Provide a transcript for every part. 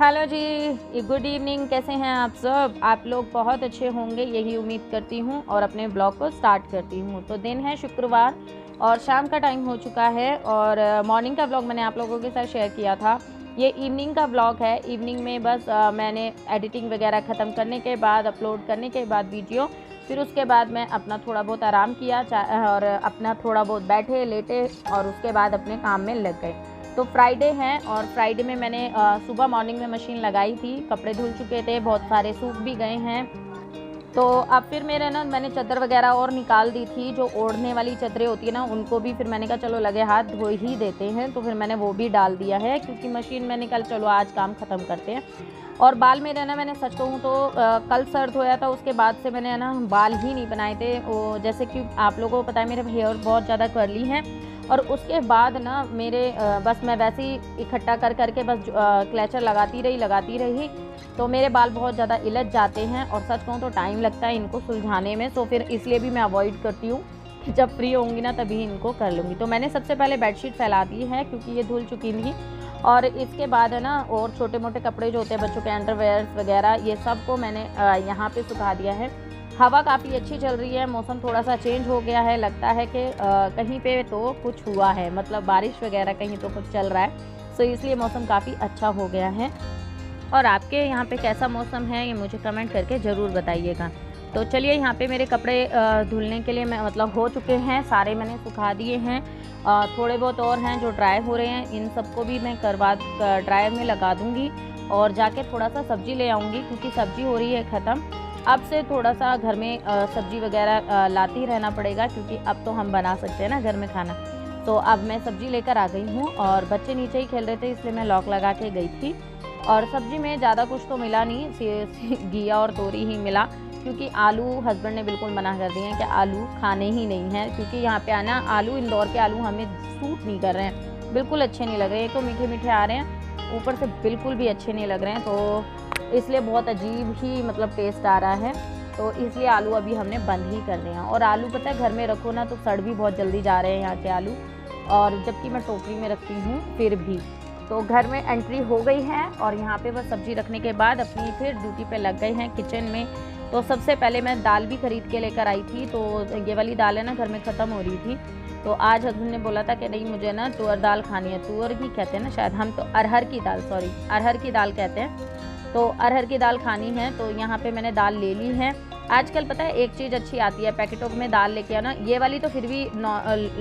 Hello जी, good evening. कैसे हैं आप सब? आप लोग बहुत अच्छे होंगे, यही उम्मीद करती हूँ और अपने ब्लॉग को स्टार्ट करती हूँ। तो दिन है शुक्रवार और शाम का टाइम हो चुका है और मॉर्निंग का ब्लॉग मैंने आप लोगों के साथ शेयर किया था। ये इवनिंग का ब्लॉग है। इवनिंग में बस मैंने एडिटिंग वगैरह ख़त्म करने के बाद, अपलोड करने के बाद वीडियो, फिर उसके बाद मैं अपना थोड़ा बहुत आराम किया और अपना थोड़ा बहुत बैठे लेटे और उसके बाद अपने काम में लग गए। तो फ्राइडे है और फ्राइडे में मैंने सुबह मॉर्निंग में मशीन लगाई थी, कपड़े धुल चुके थे, बहुत सारे सूख भी गए हैं। तो अब फिर मैंने चादर वगैरह और निकाल दी थी, जो ओढ़ने वाली चादरें होती है ना, उनको भी फिर मैंने कहा चलो लगे हाथ धो ही देते हैं। तो फिर मैंने वो भी डाल दिया है, क्योंकि मशीन मैंने कल चलो आज काम ख़त्म करते हैं। और बाल मेरे ना, मैंने सच कहूँ तो कल सर धोया था, उसके बाद से मैंने ना बाल ही नहीं बनाए थे। वो जैसे कि आप लोगों को पता है मेरे हेयर बहुत ज़्यादा कर्ली हैं, और उसके बाद ना मेरे बस मैं वैसे ही इकट्ठा कर करके बस क्लेचर लगाती रही तो मेरे बाल बहुत ज़्यादा इलझ जाते हैं और सच कहूँ तो टाइम लगता है इनको सुलझाने में। तो फिर इसलिए भी मैं अवॉइड करती हूँ कि जब फ्री होंगी ना तभी इनको कर लूँगी। तो मैंने सबसे पहले बेडशीट फैला दी है, क्योंकि ये धुल चुकी थी। और इसके बाद है ना, और छोटे मोटे कपड़े जो होते हैं बच्चों के, अंडरवेयर्स वगैरह, ये सब को मैंने यहाँ पे सुखा दिया है। हवा काफ़ी अच्छी चल रही है, मौसम थोड़ा सा चेंज हो गया है, लगता है कि कहीं पे तो कुछ हुआ है, मतलब बारिश वगैरह कहीं तो कुछ चल रहा है। सो इसलिए मौसम काफ़ी अच्छा हो गया है। और आपके यहाँ पे कैसा मौसम है ये मुझे कमेंट करके ज़रूर बताइएगा। तो चलिए, यहाँ पे मेरे कपड़े धुलने के लिए मतलब हो चुके हैं, सारे मैंने सुखा दिए हैं। थोड़े बहुत और हैं जो ड्राई हो रहे हैं, इन सबको भी मैं ड्रायर में लगा दूँगी और जाके थोड़ा सा सब्ज़ी ले आऊँगी, क्योंकि सब्ज़ी हो रही है ख़त्म। अब से थोड़ा सा घर में सब्ज़ी वगैरह लाती ही रहना पड़ेगा, क्योंकि अब तो हम बना सकते हैं ना घर में खाना। तो अब मैं सब्ज़ी लेकर आ गई हूँ और बच्चे नीचे ही खेल रहे थे, इसलिए मैं लॉक लगा के गई थी। और सब्ज़ी में ज़्यादा कुछ तो मिला नहीं, घिया और तोरी ही मिला, क्योंकि आलू हस्बैंड ने बिल्कुल मना कर दिए हैं कि आलू खाने ही नहीं हैं। क्योंकि यहाँ पे आना आलू, इंदौर के आलू हमें सूट नहीं कर रहे हैं, बिल्कुल अच्छे नहीं लग रहे हैं। तो मीठे मीठे आ रहे हैं, ऊपर से बिल्कुल भी अच्छे नहीं लग रहे हैं, तो इसलिए बहुत अजीब ही मतलब टेस्ट आ रहा है। तो इसलिए आलू अभी हमने बंद ही कर दिए हैं। और आलू पता है घर में रखो ना तो सड़ भी बहुत जल्दी जा रहे हैं यहाँ के आलू, और जबकि मैं टोकरी में रखती हूँ फिर भी। तो घर में एंट्री हो गई है और यहाँ पे बस सब्ज़ी रखने के बाद अपनी फिर ड्यूटी पे लग गए हैं किचन में। तो सबसे पहले मैं दाल भी ख़रीद के लेकर आई थी, तो ये वाली दाल है ना घर में ख़त्म हो रही थी। तो आज हस्बैंड ने बोला था कि नहीं मुझे ना तुअर दाल खानी है, तुअर ही कहते हैं ना शायद, हम तो अरहर की दाल, सॉरी अरहर की दाल कहते हैं। तो अरहर की दाल खानी है, तो यहाँ पे मैंने दाल ले ली है। आजकल पता है एक चीज़ अच्छी आती है, पैकेटों में दाल लेके आना। ये वाली तो फिर भी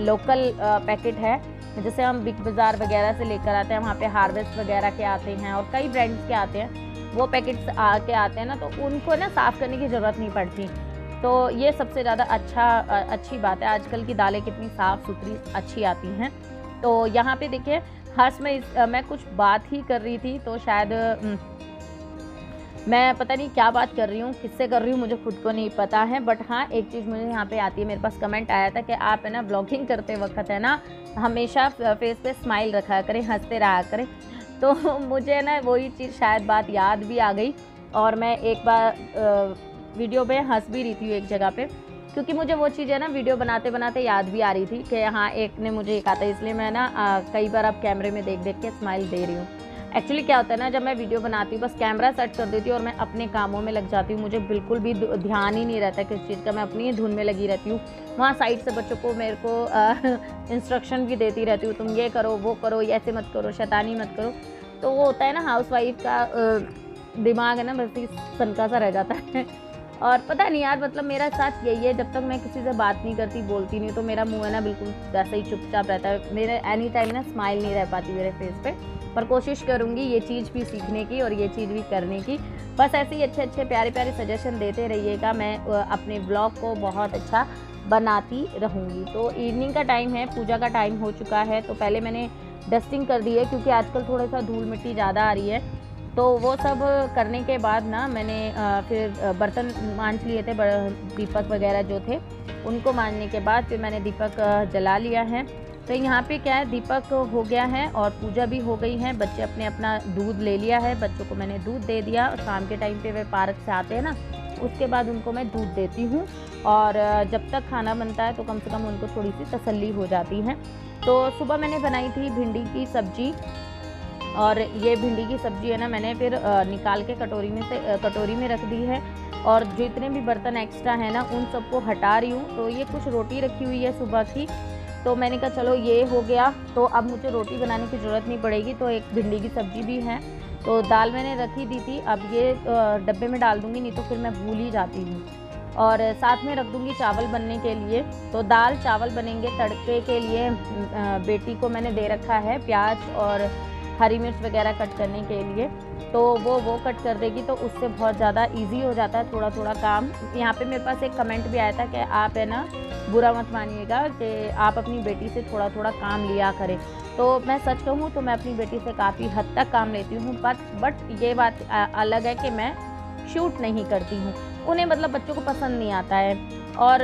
लोकल पैकेट है, जैसे हम बिग बाज़ार वगैरह से लेकर आते हैं, वहाँ पे हार्वेस्ट वगैरह के आते हैं और कई ब्रांड्स के आते हैं, वो पैकेट्स आके आते हैं ना, तो उनको ना साफ़ करने की ज़रूरत नहीं पड़ती। तो ये सबसे ज़्यादा अच्छी बात है, आजकल की दालें कितनी साफ़ सुथरी अच्छी आती हैं। तो यहाँ पे देखिए, हर्ष में मैं कुछ बात ही कर रही थी, तो शायद मैं पता नहीं क्या बात कर रही हूँ, किससे कर रही हूँ, मुझे खुद को नहीं पता है। बट हाँ, एक चीज़ मुझे यहाँ पे आती है, मेरे पास कमेंट आया था कि आप है ना ब्लॉगिंग करते वक्त है ना हमेशा फेस पे स्माइल रखा करें, हंसते रहा करें। तो मुझे ना वही चीज़ शायद बात याद भी आ गई, और मैं एक बार वीडियो में हंस भी रही थी एक जगह पे, क्योंकि मुझे वो चीज़ है ना वीडियो बनाते बनाते याद भी आ रही थी कि हाँ एक ने मुझे कहा था, इसलिए मैं ना कई बार अब कैमरे में देख देख के स्माइल दे रही हूँ। एक्चुअली क्या होता है ना, जब मैं वीडियो बनाती हूँ बस कैमरा सेट कर देती हूँ और मैं अपने कामों में लग जाती हूँ, मुझे बिल्कुल भी ध्यान ही नहीं रहता किस चीज़ का, मैं अपनी धुन में लगी रहती हूँ। वहाँ साइड से बच्चों को मेरे को इंस्ट्रक्शन भी देती रहती हूँ, तुम ये करो वो करो, ऐसे मत करो, शैतानी मत करो। तो वो होता है ना हाउसवाइफ का दिमाग है ना, बस ही सनका सा रह जाता है। और पता नहीं यार, मतलब मेरा साथ यही है, जब तक मैं किसी से बात नहीं करती, बोलती नहीं, तो मेरा मुंह है ना बिल्कुल वैसे ही चुपचाप रहता है। मेरे एनी टाइम ना स्माइल नहीं रह पाती मेरे फेस पे, पर कोशिश करूँगी ये चीज़ भी सीखने की और ये चीज़ भी करने की। बस ऐसे ही अच्छे अच्छे प्यारे प्यारे सजेशन देते रहिएगा, मैं अपने ब्लॉग को बहुत अच्छा बनाती रहूँगी। तो इवनिंग का टाइम है, पूजा का टाइम हो चुका है, तो पहले मैंने डस्टिंग कर दी है, क्योंकि आजकल थोड़ा सा धूल मिट्टी ज़्यादा आ रही है। तो वो सब करने के बाद ना मैंने फिर बर्तन मांज लिए थे, दीपक वगैरह जो थे उनको मांजने के बाद फिर मैंने दीपक जला लिया है। तो यहाँ पे क्या है, दीपक हो गया है और पूजा भी हो गई है। बच्चे अपने अपना दूध ले लिया है, बच्चों को मैंने दूध दे दिया। शाम के टाइम पे वे पार्क से आते हैं ना, उसके बाद उनको मैं दूध देती हूँ, और जब तक खाना बनता है तो कम से कम उनको थोड़ी सी तसल्ली हो जाती है। तो सुबह मैंने बनाई थी भिंडी की सब्जी, और ये भिंडी की सब्ज़ी है ना, मैंने फिर निकाल के कटोरी में रख दी है। और जितने भी बर्तन एक्स्ट्रा हैं ना, उन सबको हटा रही हूँ। तो ये कुछ रोटी रखी हुई है सुबह की, तो मैंने कहा चलो ये हो गया, तो अब मुझे रोटी बनाने की ज़रूरत नहीं पड़ेगी। तो एक भिंडी की सब्ज़ी भी है, तो दाल मैंने रखी दी थी, अब ये डब्बे में डाल दूँगी, नहीं तो फिर मैं भूल ही जाती हूँ। और साथ में रख दूँगी चावल बनने के लिए। तो दाल चावल बनेंगे। तड़के के लिए बेटी को मैंने दे रखा है प्याज और हरी मिर्च वगैरह कट करने के लिए, तो वो कट कर देगी, तो उससे बहुत ज़्यादा इजी हो जाता है थोड़ा थोड़ा काम। यहाँ पे मेरे पास एक कमेंट भी आया था कि आप है ना, बुरा मत मानिएगा कि आप अपनी बेटी से थोड़ा थोड़ा काम लिया करें। तो मैं सच कहूँ तो मैं अपनी बेटी से काफ़ी हद तक काम लेती हूँ, बट ये बात अलग है कि मैं शूट नहीं करती हूँ। उन्हें मतलब बच्चों को पसंद नहीं आता है, और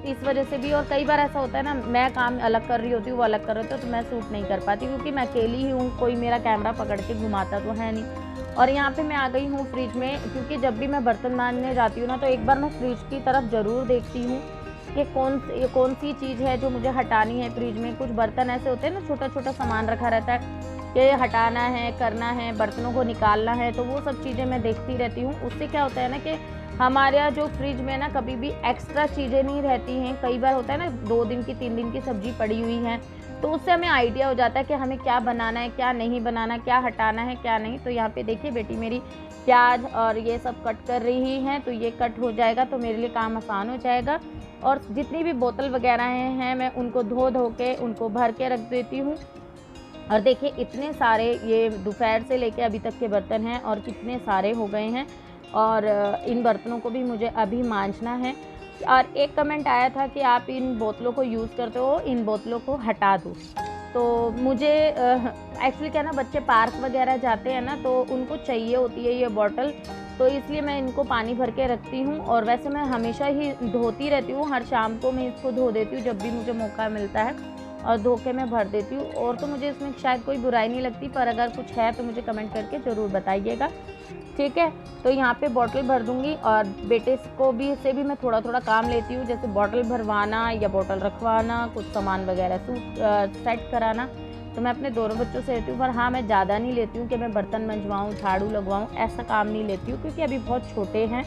इस वजह से भी। और कई बार ऐसा होता है ना, मैं काम अलग कर रही होती हूँ, वो अलग कर रहे होते हैं, तो मैं शूट नहीं कर पाती, क्योंकि मैं अकेली ही हूँ, कोई मेरा कैमरा पकड़ के घुमाता तो है नहीं। और यहाँ पे मैं आ गई हूँ फ्रिज में, क्योंकि जब भी मैं बर्तन मांजने जाती हूँ ना, तो एक बार मैं फ्रिज की तरफ ज़रूर देखती हूँ कि कौन सी चीज़ है जो मुझे हटानी है। फ्रिज में कुछ बर्तन ऐसे होते हैं ना, छोटा छोटा सामान रखा रहता है कि हटाना है, करना है, बर्तनों को निकालना है, तो वो सब चीज़ें मैं देखती रहती हूँ। उससे क्या होता है ना कि हमारे यहाँ जो फ्रिज में ना कभी भी एक्स्ट्रा चीज़ें नहीं रहती हैं। कई बार होता है ना 2 दिन की 3 दिन की सब्ज़ी पड़ी हुई है, तो उससे हमें आइडिया हो जाता है कि हमें क्या बनाना है, क्या नहीं बनाना, क्या हटाना है, क्या नहीं। तो यहाँ पे देखिए बेटी मेरी प्याज और ये सब कट कर रही हैं, तो ये कट हो जाएगा तो मेरे लिए काम आसान हो जाएगा। और जितनी भी बोतल वगैरह हैं मैं उनको धो के उनको भर के रख देती हूँ। और देखिए इतने सारे ये दोपहर से लेके अभी तक के बर्तन हैं, और कितने सारे हो गए हैं, और इन बर्तनों को भी मुझे अभी मांजना है। और एक कमेंट आया था कि आप इन बोतलों को यूज़ करते हो, इन बोतलों को हटा दो। तो मुझे एक्चुअली क्या ना, बच्चे पार्क वगैरह जाते हैं ना, तो उनको चाहिए होती है ये बॉटल, तो इसलिए मैं इनको पानी भर के रखती हूँ। और वैसे मैं हमेशा ही धोती रहती हूँ, हर शाम को मैं इसको धो देती हूँ जब भी मुझे मौका मिलता है, और धो के मैं भर देती हूँ। और तो मुझे इसमें शायद कोई बुराई नहीं लगती, पर अगर कुछ है तो मुझे कमेंट करके ज़रूर बताइएगा, ठीक है। तो यहाँ पे बॉटल भर दूँगी, और बेटे को भी से भी मैं थोड़ा थोड़ा काम लेती हूँ, जैसे बॉटल भरवाना या बॉटल रखवाना, कुछ सामान वगैरह सेट कराना, तो मैं अपने दोनों बच्चों से लेती हूँ। पर हाँ, मैं ज़्यादा नहीं लेती हूँ कि मैं बर्तन मंजवाऊँ, झाड़ू लगवाऊँ, ऐसा काम नहीं लेती हूँ, क्योंकि अभी बहुत छोटे हैं।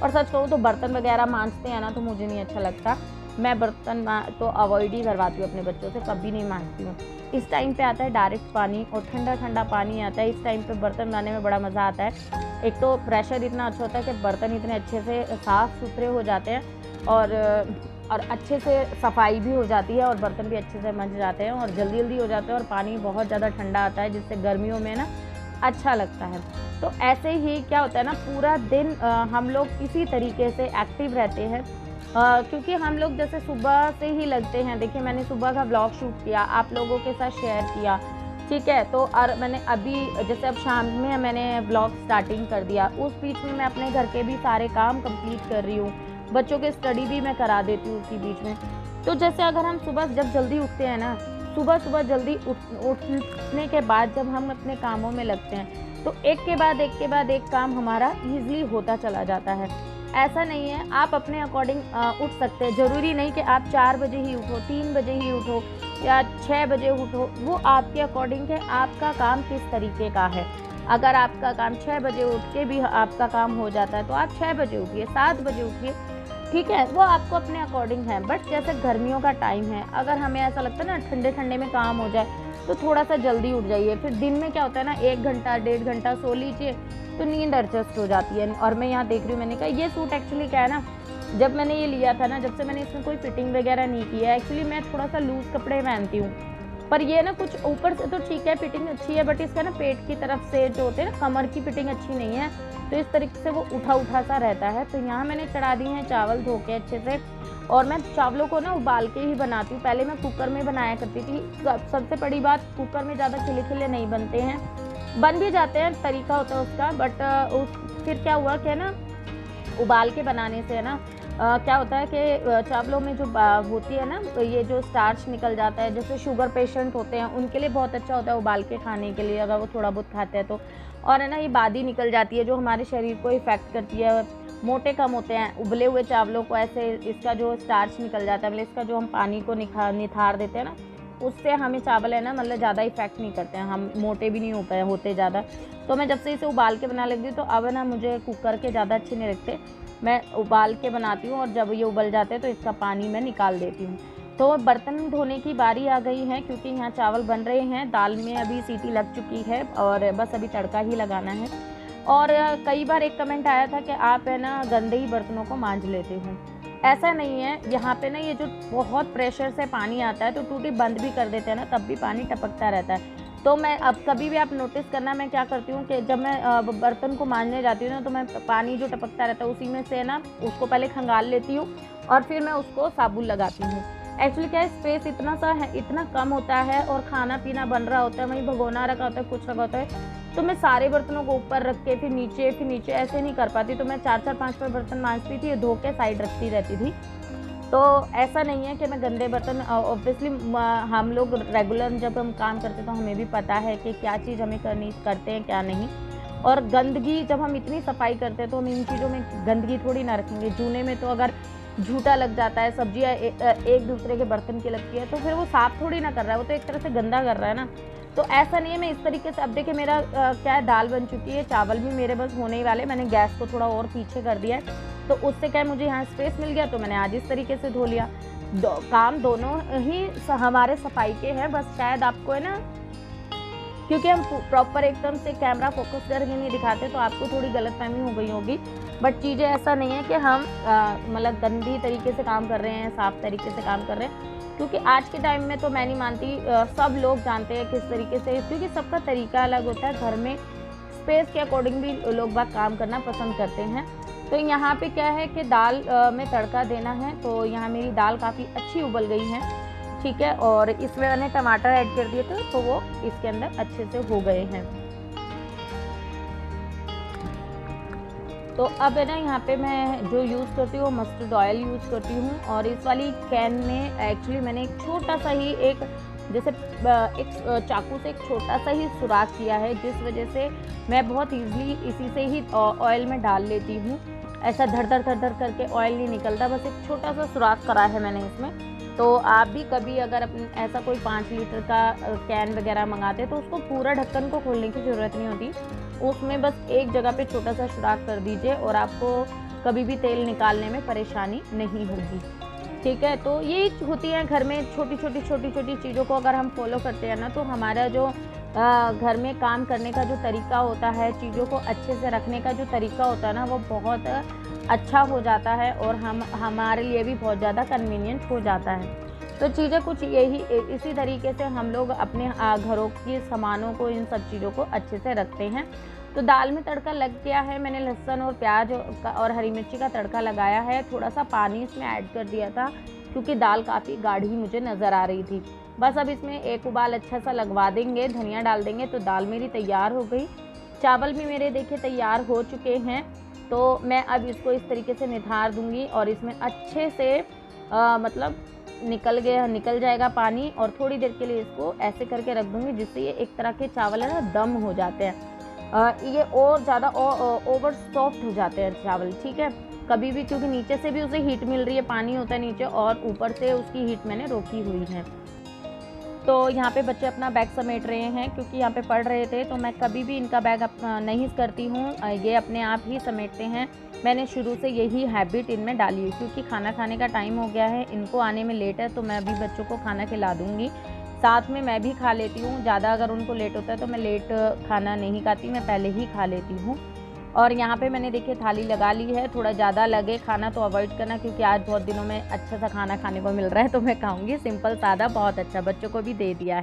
और सच कहूँ तो बर्तन वगैरह मांजते हैं ना, तो मुझे नहीं अच्छा लगता। मैं बर्तन तो अवॉइड ही करवाती हूँ अपने बच्चों से, कभी नहीं मांजती हूँ। इस टाइम पे आता है डायरेक्ट पानी, और ठंडा ठंडा पानी आता है। इस टाइम पे बर्तन बनाने में बड़ा मज़ा आता है। एक तो प्रेशर इतना अच्छा होता है कि बर्तन इतने अच्छे से साफ़ सुथरे हो जाते हैं, और अच्छे से सफाई भी हो जाती है, और बर्तन भी अच्छे से मंज जाते हैं, और जल्दी जल्दी हो जाते हैं, और पानी बहुत ज़्यादा ठंडा आता है, जिससे गर्मियों में ना अच्छा लगता है। तो ऐसे ही क्या होता है ना, पूरा दिन हम लोग इसी तरीके से एक्टिव रहते हैं, क्योंकि हम लोग जैसे सुबह से ही लगते हैं। देखिए मैंने सुबह का व्लॉग शूट किया, आप लोगों के साथ शेयर किया, ठीक है। तो और मैंने अभी जैसे अब शाम में मैंने व्लॉग स्टार्टिंग कर दिया, उस बीच में मैं अपने घर के भी सारे काम कंप्लीट कर रही हूँ, बच्चों के स्टडी भी मैं करा देती हूँ उसी बीच में। तो जैसे अगर हम सुबह जब जल्दी उठते हैं ना, सुबह जल्दी उठने के बाद जब हम अपने कामों में लगते हैं, तो एक के बाद एक काम हमारा ईजिली होता चला जाता है। ऐसा नहीं है, आप अपने अकॉर्डिंग उठ सकते हैं। ज़रूरी नहीं कि आप 4 बजे ही उठो, 3 बजे ही उठो, या 6 बजे उठो, वो आपके अकॉर्डिंग है, आपका काम किस तरीके का है। अगर आपका काम 6 बजे उठ के भी आपका काम हो जाता है, तो आप 6 बजे उठिए, 7 बजे उठिए, ठीक है, वो आपको अपने अकॉर्डिंग है। बट जैसे गर्मियों का टाइम है, अगर हमें ऐसा लगता है ना ठंडे ठंडे में काम हो जाए, तो थोड़ा सा जल्दी उठ जाइए। फिर दिन में क्या होता है ना, 1 घंटा 1.5 घंटा सो लीजिए, तो नींद एडजस्ट हो जाती है। और मैं यहाँ देख रही हूँ, मैंने कहा ये सूट एक्चुअली क्या है ना, जब मैंने ये लिया था ना, जब से मैंने इसमें कोई फिटिंग वगैरह नहीं की है। एक्चुअली मैं थोड़ा सा लूज़ कपड़े पहनती हूँ, पर ये ना कुछ ऊपर से तो ठीक है, फिटिंग अच्छी है, बट इसका ना पेट की तरफ से जो होते हैं ना, कमर की फिटिंग अच्छी नहीं है, तो इस तरीके से वो उठा उठा सा रहता है। तो यहाँ मैंने चढ़ा दी हैं चावल धो के अच्छे से, और मैं चावलों को ना उबाल के ही बनाती हूँ। पहले मैं कुकर में बनाया करती थी। सबसे बड़ी बात, कुकर में ज़्यादा खिले खिले नहीं बनते हैं, बन भी जाते हैं, तरीका होता है उसका, बट फिर क्या हुआ कि ना, उबाल के बनाने से है ना, क्या होता है कि चावलों में जो होती है ना, ये जो स्टार्च निकल जाता है। जैसे शुगर पेशेंट होते हैं, उनके लिए बहुत अच्छा होता है उबाल के खाने के लिए, अगर वो थोड़ा बहुत खाते हैं तो। और है ना, ये बादी निकल जाती है जो हमारे शरीर को इफ़ेक्ट करती है, मोटे कम होते हैं। उबले हुए चावलों को ऐसे इसका जो स्टार्च निकल जाता है, मतलब इसका जो हम पानी को निथार देते हैं ना, उससे हमें चावल है ना मतलब ज़्यादा इफेक्ट नहीं करते हैं, हम मोटे भी नहीं होते ज़्यादा। तो मैं जब से इसे उबाल के बना लेती हूँ, तो अब ना मुझे कुकर के ज़्यादा अच्छे नहीं लगते, मैं उबाल के बनाती हूँ और जब ये उबल जाते हैं तो इसका पानी मैं निकाल देती हूँ। तो बर्तन धोने की बारी आ गई है, क्योंकि यहाँ चावल बन रहे हैं, दाल में अभी सीटी लग चुकी है और बस अभी तड़का ही लगाना है। और कई बार एक कमेंट आया था कि आप है ना गंदे ही बर्तनों को मांज लेते हो। ऐसा नहीं है, यहाँ पे ना ये जो बहुत प्रेशर से पानी आता है तो टूटी बंद भी कर देते हैं ना, तब भी पानी टपकता रहता है। तो मैं अब कभी भी आप नोटिस करना, मैं क्या करती हूँ कि जब मैं बर्तन को मांजने जाती हूँ ना, तो मैं पानी जो टपकता रहता है उसी में से ना उसको पहले खंगाल लेती हूँ और फिर मैं उसको साबुन लगाती हूँ। एक्चुअली क्या है, स्पेस इतना सा है, इतना कम होता है और खाना पीना बन रहा होता है, वहीं भगोना रखा होता है, कुछ रखा होता है, तो मैं सारे बर्तनों को ऊपर रख के फिर नीचे ऐसे नहीं कर पाती। तो मैं 4-4 5-5 बर्तन मांजती थी, धो के साइड रखती रहती थी। तो ऐसा नहीं है कि मैं गंदे बर्तन, ऑब्वियसली हम लोग रेगुलर जब हम काम करते हैं तो हमें भी पता है कि क्या चीज़ हमें करते हैं क्या नहीं। और गंदगी, जब हम इतनी सफाई करते हैं तो हम इन चीज़ों में गंदगी थोड़ी ना रखेंगे। जूने में तो अगर झूठा लग जाता है, सब्जियाँ एक दूसरे के बर्तन की लगती है, तो फिर वो साफ़ थोड़ी ना कर रहा है, वो तो एक तरह से गंदा कर रहा है ना। तो ऐसा नहीं है, मैं इस तरीके से, अब देखिए मेरा क्या है, दाल बन चुकी है, चावल भी मेरे बस होने ही वाले, मैंने गैस को थोड़ा और पीछे कर दिया है, तो उससे क्या है मुझे यहाँ स्पेस मिल गया, तो मैंने आज इस तरीके से धो लिया। काम दोनों ही हमारे सफाई के हैं, बस शायद आपको है ना, क्योंकि हम प्रॉपर एकदम से कैमरा फोकस करके नहीं दिखाते तो आपको थोड़ी गलतफहमी हो गई होगी। बट चीज़ें ऐसा नहीं है कि हम मतलब गंदी तरीके से काम कर रहे हैं, साफ़ तरीके से काम कर रहे हैं, क्योंकि आज के टाइम में तो मैं नहीं मानती, सब लोग जानते हैं किस तरीके से, क्योंकि सबका तरीका अलग होता है, घर में स्पेस के अकॉर्डिंग भी लोग बाग काम करना पसंद करते हैं। तो यहाँ पे क्या है कि दाल में तड़का देना है, तो यहाँ मेरी दाल काफ़ी अच्छी उबल गई है, ठीक है, और इसमें मैंने टमाटर ऐड कर दिए थे तो वो इसके अंदर अच्छे से हो गए हैं। तो अब है ना, यहाँ पे मैं जो यूज़ करती हूँ मस्टर्ड ऑयल यूज़ करती हूँ, और इस वाली कैन में एक्चुअली मैंने एक छोटा सा ही जैसे एक चाकू से एक छोटा सा ही सुराख किया है, जिस वजह से मैं बहुत ईजिली इसी से ही ऑयल में डाल लेती हूँ। ऐसा धड़ धड़ करके ऑयल नहीं निकलता, बस एक छोटा सा सुराख करा है मैंने इसमें। तो आप भी कभी अगर ऐसा कोई 5 लीटर का कैन वगैरह मंगाते हैं तो उसको पूरा ढक्कन को खोलने की ज़रूरत नहीं होती, उसमें बस एक जगह पे छोटा सा सुराख कर दीजिए और आपको कभी भी तेल निकालने में परेशानी नहीं होगी, ठीक है। तो ये होती है घर में छोटी छोटी चीज़ों को अगर हम फॉलो करते हैं ना, तो हमारा जो घर में काम करने का जो तरीका होता है, चीज़ों को अच्छे से रखने का जो तरीका होता है ना, वो बहुत अच्छा हो जाता है और हमारे लिए भी बहुत ज़्यादा कन्वीनियंट हो जाता है। तो चीज़ें कुछ यही इसी तरीके से हम लोग अपने घरों की सामानों को, इन सब चीज़ों को अच्छे से रखते हैं। तो दाल में तड़का लग गया है, मैंने लहसुन और प्याज और हरी मिर्ची का तड़का लगाया है, थोड़ा सा पानी इसमें ऐड कर दिया था क्योंकि दाल काफ़ी गाढ़ी मुझे नज़र आ रही थी। बस अब इसमें एक उबाल अच्छा सा लगवा देंगे, धनिया डाल देंगे, तो दाल मेरी तैयार हो गई। चावल भी मेरे देखिए तैयार हो चुके हैं, तो मैं अब इसको इस तरीके से निथार दूंगी और इसमें अच्छे से मतलब निकल जाएगा पानी, और थोड़ी देर के लिए इसको ऐसे करके रख दूंगी, जिससे ये एक तरह के चावल है ना दम हो जाते हैं, ये और ज़्यादा ओवर सॉफ्ट हो जाते हैं चावल, ठीक है। कभी भी, क्योंकि नीचे से भी उसे हीट मिल रही है, पानी होता है नीचे और ऊपर से उसकी हीट मैंने रोकी हुई है। तो यहाँ पे बच्चे अपना बैग समेट रहे हैं, क्योंकि यहाँ पे पढ़ रहे थे, तो मैं कभी भी इनका बैग नहीं करती हूँ, ये अपने आप ही समेटते हैं। मैंने शुरू से यही हैबिट इनमें डाली है, क्योंकि खाना खाने का टाइम हो गया है, इनको आने में लेट है, तो मैं अभी बच्चों को खाना खिला दूँगी, साथ में मैं भी खा लेती हूँ। ज़्यादा अगर उनको लेट होता है तो मैं लेट खाना नहीं खाती, मैं पहले ही खा लेती हूँ। और यहाँ पे मैंने देखिए थाली लगा ली है, थोड़ा ज़्यादा लगे खाना तो अवॉइड करना, क्योंकि आज बहुत दिनों में अच्छा सा खाना खाने को मिल रहा है, तो मैं खाऊंगी सिंपल सादा, बहुत अच्छा, बच्चों को भी दे दिया है।